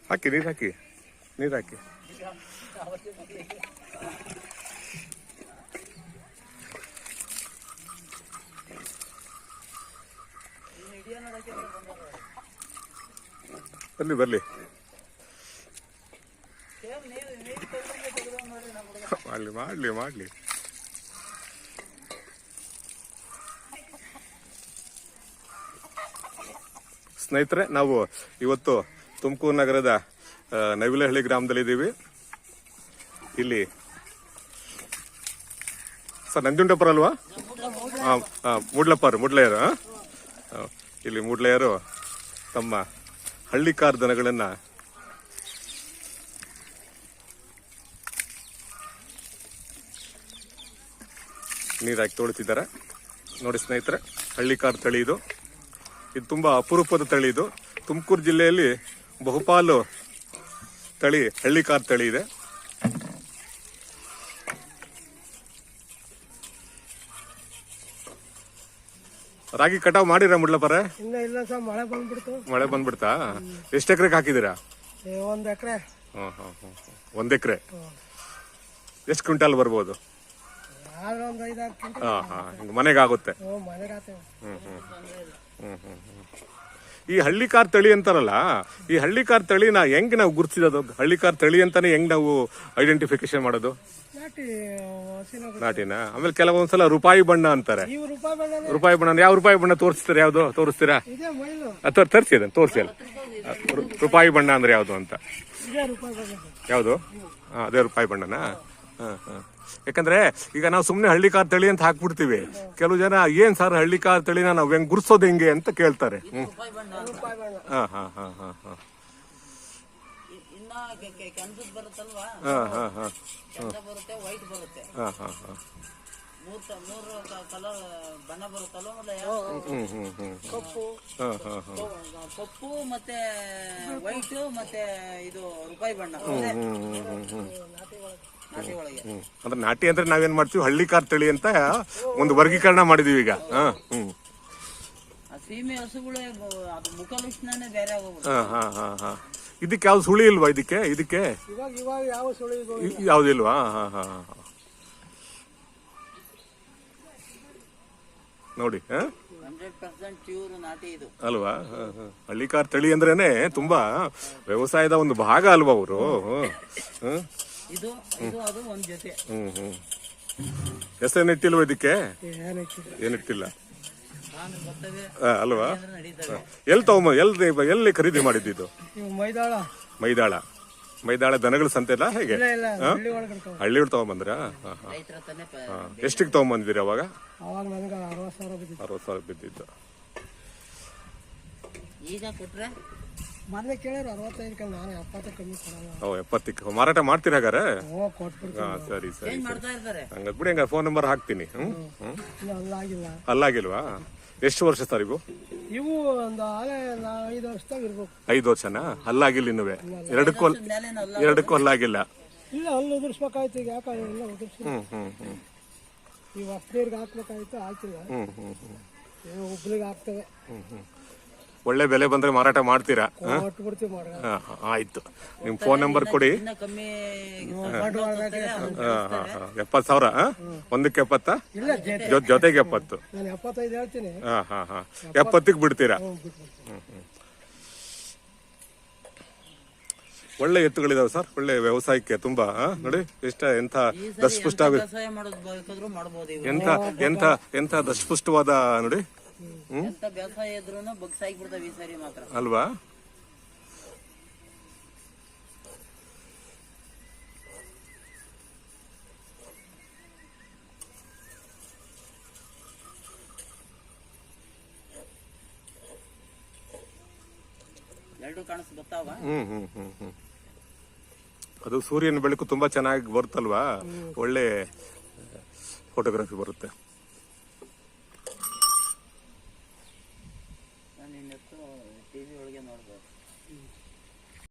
ಹಾಕಿ ನೀರು ಹಾಕಿ ನೀರು ಹಾಕಿ. ಬರ್ಲಿ ಬರ್ಲಿ ಮಾಡ್ಲಿ ಮಾಡ್ಲಿ ಮಾಡ್ಲಿ. ಸ್ನೇಹಿತರೆ, ನಾವು ಇವತ್ತು ತುಮಕೂರು ನಗರದ ನವಿಲಹಳ್ಳಿ ಗ್ರಾಮದಲ್ಲಿ ಇದ್ದೀವಿ. ಇಲ್ಲಿ ಸರ್ ನಂಜುಂಡಪುರ ಅಲ್ವಾ? ಮೂಡ್ಲೆಯರು. ಇಲ್ಲಿ ಮೂಡ್ಲೆಯರು ತಮ್ಮ ಹಳ್ಳಿಕಾರ್ ದನಗಳನ್ನ ನೀರಾಕಿ ತೋಳಿಸಿದ್ದಾರೆ. ನೋಡಿ ಸ್ನೇಹಿತರೆ, ಹಳ್ಳಿಕಾರ್ ತಳಿ ಇದು ತುಂಬಾ ಅಪರೂಪದ ತಳಿ. ಇದು ತುಮಕೂರು ಜಿಲ್ಲೆಯಲ್ಲಿ ಬಹುಪಾಲು ತಳಿ ಹಳ್ಳಿಕಾರ್ ತಳಿ ಇದೆ. ರಾಗಿ ಕಟಾವ್ ಮಾಡಿರ ಮುಡ್ಲಪ್ಪರೆ? ಇಲ್ಲ ಸರ್, ಮಳೆ ಬಂದ್ಬಿಡ್ತು. ಮಳೆ ಬಂದ್ಬಿಡ್ತಾ? ಎಷ್ಟು ಎಕರೆಗೆ ಹಾಕಿದಿರಾ? 1 ಎಕರೆ. 1 ಎಕರೆ. ಎಷ್ಟು ಕ್ವಿಂಟಾಲ್ ಬರ್ಬೋದು? ಮನೆಗೆ ಆಗುತ್ತೆ. ಈ ಹಳ್ಳಿಕಾರ್ ತಳಿ ಅಂತಾರಲ್ಲ, ಈ ಹಳ್ಳಿಕಾರ್ ತಳಿನ ಹೆಂಗ್ ನಾವು ಗುರುತಿಸೋದು? ಹಳ್ಳಿಕಾರ್ ತಳಿ ಅಂತಾನೆ ಹೆಂಗ್ ನಾವು ಐಡೆಂಟಿಫಿಕೇಶನ್ ಮಾಡೋದು? ನಾಟಿನ. ಆಮೇಲೆ ಕೆಲವೊಂದ್ಸಲ ರೂಪಾಯಿ ಬಣ್ಣ ಅಂತಾರೆ. ರೂಪಾಯಿ ಬಣ್ಣ ಯಾವ ರೂಪಾಯಿ ಬಣ್ಣ ತೋರಿಸ್ತಾರೆ? ಯಾವ್ದು ತೋರಿಸ್ತೀರಾ? ಅಥವಾ ತರಿಸಿ ಅದನ್ನ ತೋರಿಸಿ ಅಲ್ಲ. ರೂಪಾಯಿ ಬಣ್ಣ ಅಂದ್ರೆ ಯಾವ್ದು ಅಂತ? ಯಾವ್ದು? ಅದೇ ರೂಪಾಯಿ ಬಣ್ಣನಾ? ಯಾಕಂದ್ರೆ ಈಗ ನಾವು ಸುಮ್ನೆ ಹಳ್ಳಿಕಾರ್ ತಳಿ ಅಂತ ಹಾಕ್ಬಿಡ್ತೀವಿ. ಕೆಲವು ಜನ ಏನ್ ಸರ್ ಹಳ್ಳಿಕಾರ್ ತಳಿನ ನಾವ್ ಹೆಂಗ್ ಗುರ್ಸೋದು ಹೆಂಗೆ ಅಂತ ಕೇಳ್ತಾರೆ. ಕಪ್ಪು ಮತ್ತೆ ವೈಟ್ ಮತ್ತೆ ಇದು ರೂಪಾಯಿ ಬಣ್ಣ. ಅಂದ್ರೆ ನಾಟಿ ಅಂದ್ರೆ ನಾವೇನ್ ಮಾಡ್ತೀವಿ, ಹಳ್ಳಿಕಾರ್ ತಳಿ ಅಂತ ಒಂದು ವರ್ಗೀಕರಣ ಮಾಡಿದೀವಿ ಈಗ. ಸೀಮೆ ಹಸುಗಳೇ ಮುಖ ಲಕ್ಷಣನೇ ಬೇರೆ ಆಗೋಗ್ಬಿಡುತ್ತೆ. ಇದಕ್ಕೆ ಯಾವ್ದು ಸುಳಿ ಇಲ್ವಾ? ಇದಕ್ಕೆ ಯಾವ್ದಿಲ್ವಾ? ನೋಡಿ 100% ಪ್ಯೂರ್ ನಾಟಿ ಇದು ಅಲ್ವಾ? ಹಳ್ಳಿಕಾರ್ ತಳಿ ಅಂದ್ರೇನೆ ತುಂಬಾ ವ್ಯವಸಾಯದ ಒಂದು ಭಾಗ ಅಲ್ವಾ ಅವರು? ಇದು ಅದು ಒಂದ್ ಜೊತೆ. ಹೆಸರೇನಿಟ್ಟಿಲ್ವ ಇದಕ್ಕೆ? ಏನಿಟ್ಟಿಲ್ಲ ಅಲ್ವಾ? ಎಲ್ಲಿ ಖರೀದಿ ಮಾಡಿದ್ದು? ಮೈದಾಳ ದನಗಳ ಸಂತೆ ಅಲ್ಲ ಹೇಗೆ? ಹಳ್ಳಿ ತಗೊಂಬಂದ್ರ? ಎಷ್ಟಿಗೆ ತಗೊಂಬಂದಿದ್ದೀರಿ ಅವಾಗ? 60,000 ಬಿದ್ದಿದ್ದು. ಈಗ ಕೊಟ್ರೆ ಮೊದಲೇ ಕೇಳಿದ್ರು 65, ನಾನು 70 ಕಮ್ಮಿ ಕೊಡಲ್ಲ. 70 ಮಾರಾಟ ಮಾಡ್ತೀರ ಹಾಗಾರೆ? ಸರಿ ಸರಿ. ಹಂಗ ಬಿಡಿ, ಹಂಗ ಫೋನ್ ನಂಬರ್ ಹಾಕ್ತೀನಿ. ಅಲ್ಲಾಗಿಲ್ವಾ? ಎಷ್ಟು ವರ್ಷ ಸರ್ ಇವು? ಇವು ಒಂದು 5 ವರ್ಷದಾಗ ಇರ್ಬೇಕು. 5 ವರ್ಷನಾ? ಅಲ್ಲಾಗಿಲ್ಲ ಇನ್ನುವೆ? ಎರಡಕ್ಕೂ ಅಲ್ಲಾಗಿಲ್ಲ? ಇಲ್ಲ, ಅಲ್ಲಿ ಉದುರ್ಸ್ಬೇಕಾಯ್ತು. ಈಗ ಯಾಕೆ ಇಲ್ಲ ಉದುರ್ಸಿ ಈಗ ಹಸ್ನೀರ್ಗೆ ಹಾಕ್ಬೇಕಾಯ್ತು, ಹಾಕಿಲ್ಲ. ಒಬ್ರಿಗೆ ಹಾಕ್ತೇವೆ. ಒಳ್ಳೆ ಬೆಲೆ ಬಂದ್ರೆ ಮಾರಾಟ ಮಾಡ್ತೀರಾ? ಆಯ್ತು, ನಿಮ್ ಫೋನ್ ನಂಬರ್ ಕೊಡಿ. 70,000 ಒಂದಕ್ಕೆ 70? ಜೊತೆಗೆ 70? 75 ಹೇಳ್ತೀನಿ. 70ಕ್ಕೆ ಬಿಡ್ತೀರಾ? ಒಳ್ಳೆ ಎತ್ತುಗಳಿದಾವೆ ಸರ್, ಒಳ್ಳೆ ವ್ಯವಸಾಯಕ್ಕೆ ತುಂಬಾ. ನೋಡಿ ಎಂತ ದಷ್ಟಪುಷ್ಟ, ಎಂತ ದಷ್ಟಪುಷ್ಟವಾದ ನೋಡಿ ಅಲ್ವಾ? ಅದು ಸೂರ್ಯನ ಬೆಳಕು ತುಂಬಾ ಚೆನ್ನಾಗಿ ಬರುತ್ತಲ್ವಾ? ಒಳ್ಳೆ ಫೋಟೋಗ್ರಫಿ ಬರುತ್ತೆ.